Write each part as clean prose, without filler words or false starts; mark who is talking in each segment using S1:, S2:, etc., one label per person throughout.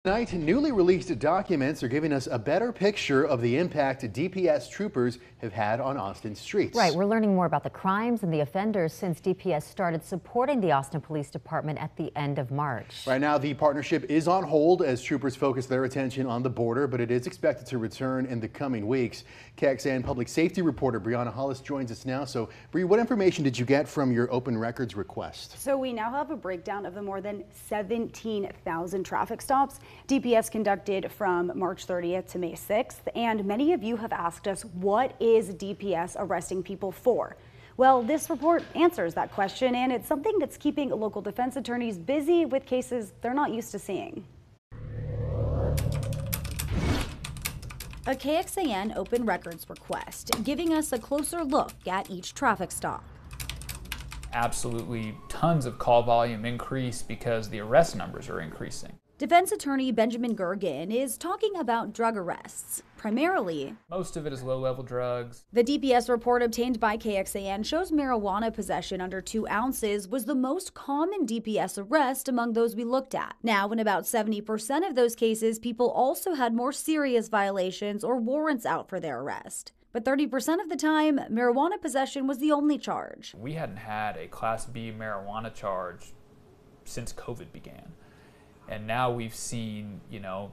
S1: Tonight, newly released documents are giving us a better picture of the impact DPS troopers have had on Austin streets.
S2: Right, we're learning more about the crimes and the offenders since DPS started supporting the Austin Police Department at the end of March.
S1: Right now, the partnership is on hold as troopers focus their attention on the border, but it is expected to return in the coming weeks. KXAN public safety reporter Brianna Hollis joins us now. So, Bree, what information did you get from your open records request?
S3: So we now have a breakdown of the more than 17,000 traffic stops DPS conducted from March 30th to May 6th, and many of you have asked us, what is DPS arresting people for? Well, this report answers that question, and it's something that's keeping local defense attorneys busy with cases they're not used to seeing. A KXAN open records request, giving us a closer look at each traffic stop.
S4: Absolutely tons of call volume increase because the arrest numbers are increasing.
S3: Defense attorney Benjamin Gergen is talking about drug arrests, primarily.
S4: Most of it is low-level drugs.
S3: The DPS report obtained by KXAN shows marijuana possession under 2 ounces was the most common DPS arrest among those we looked at. Now, in about 70% of those cases, people also had more serious violations or warrants out for their arrest. But 30% of the time, marijuana possession was the only charge.
S4: We hadn't had a Class B marijuana charge since COVID began. And now we've seen,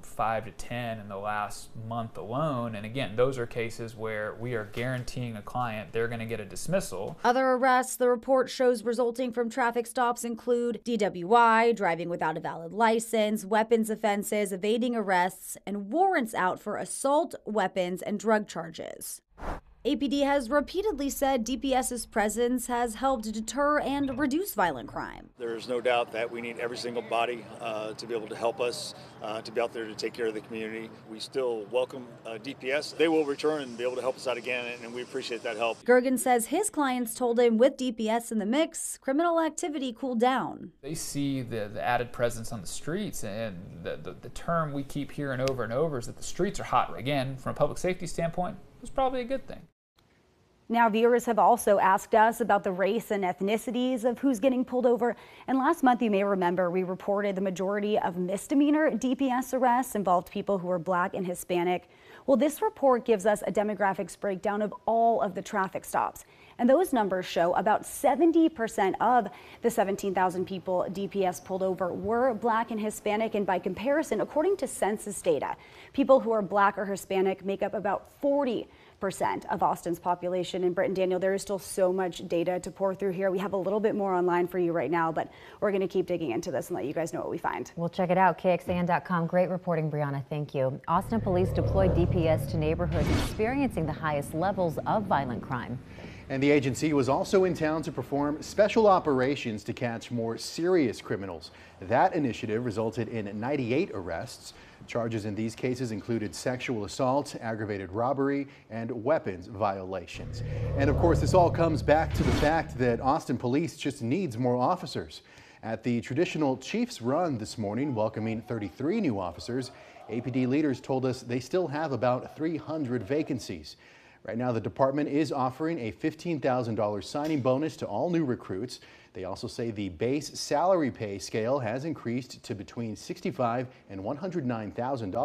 S4: 5 to 10 in the last month alone. And again, those are cases where we are guaranteeing a client they're going to get a dismissal.
S3: Other arrests the report shows resulting from traffic stops include DWI, driving without a valid license, weapons offenses, evading arrests, and warrants out for assault, weapons, and drug charges. APD has repeatedly said DPS's presence has helped deter and reduce violent crime.
S5: There's no doubt that we need every single body to be able to help us, to be out there to take care of the community. We still welcome DPS. They will return and be able to help us out again, and we appreciate that help.
S3: Gergen says his clients told him with DPS in the mix, criminal activity cooled down.
S4: They see the added presence on the streets, and the term we keep hearing over and over is that the streets are hot. Again, from a public safety standpoint, it was probably a good thing.
S3: Now, viewers have also asked us about the race and ethnicities of who's getting pulled over. And last month, you may remember, we reported the majority of misdemeanor DPS arrests involved people who are Black and Hispanic. Well, this report gives us a demographics breakdown of all of the traffic stops. And those numbers show about 70% of the 17,000 people DPS pulled over were Black and Hispanic. And by comparison, according to census data, people who are Black or Hispanic make up about 40% of Austin's population. And Britt and Daniel, there is still so much data to pour through here. We have a little bit more online for you right now, but we're going to keep digging into this and let you guys know what we find.
S2: We'll check it out. KXAN.com. Great reporting, Brianna. Thank you. Austin police deployed DPS to neighborhoods experiencing the highest levels of violent crime.
S1: And the agency was also in town to perform special operations to catch more serious criminals. That initiative resulted in 98 arrests. Charges in these cases included sexual assault, aggravated robbery, and weapons violations. And of course, this all comes back to the fact that Austin Police just needs more officers. At the traditional Chiefs Run this morning, welcoming 33 new officers, APD leaders told us they still have about 300 vacancies. Right now, the department is offering a $15,000 signing bonus to all new recruits. They also say the base salary pay scale has increased to between $65,000 and $109,000.